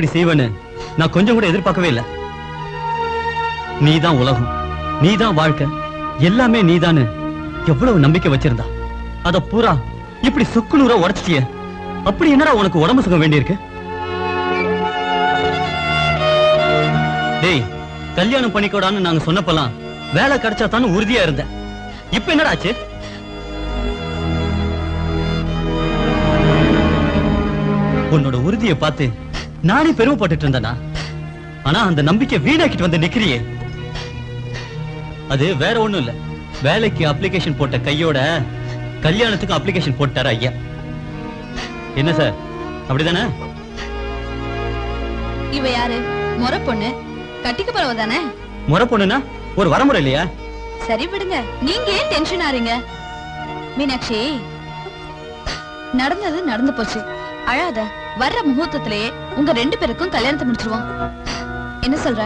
இப்படி செய்வேன்னு நான் கொஞ்சம் கூட எதிர்பார்க்கவே இல்லை. நீதான் உலகம், நீதான் வாழ்க்கை, எல்லாமே நீதான்னு எவ்வளவு நம்பிக்கை வச்சிருந்தா அத பூரா இப்படி சொக்குநூறா உடைச்சிட்டிய. அப்படி என்னடா உனக்கு உடம்பு சுகம் வேண்டியிருக்கு? டேய், கல்யாணம் பண்ணிக்கோடான்னு நாங்க சொன்னப்பெல்லாம் வேலை கிடைச்சா தான் உறுதியா இருந்த. இப்ப என்னடா ஆச்சு? உன்னோட உறுதியை பார்த்து நானே பெருமைப்பட்டு இருந்தேனா? ஆனா அந்த நம்பிக்கை வீணாக்கிட்டு வந்து நிக்கிறியே. அது வேற ஒண்ணும் இல்ல, வேலைக்கு அப்ளிகேஷன் போட்ட கையோட கல்யாணத்துக்கு அப்ளிகேஷன் போட்டாரு ஐயா. என்ன சார், அப்படிதானே? இவ யாரு? முறை பொண்ணு, கட்டிக்க போறவதானே? முறை பொண்ணுனா ஒரு வரமுறை இல்லையா? சரி விடுங்க, நீங்க ஏன் டென்ஷன் ஆறீங்க? மீனாட்சி, நடந்தது நடந்து போச்சு, அழாத. வர்ற முகூர்த்தத்திலேயே உங்க 2 பேருக்கும் கல்யாணத்தை முடிச்சிருவோம். என்ன சொல்ற?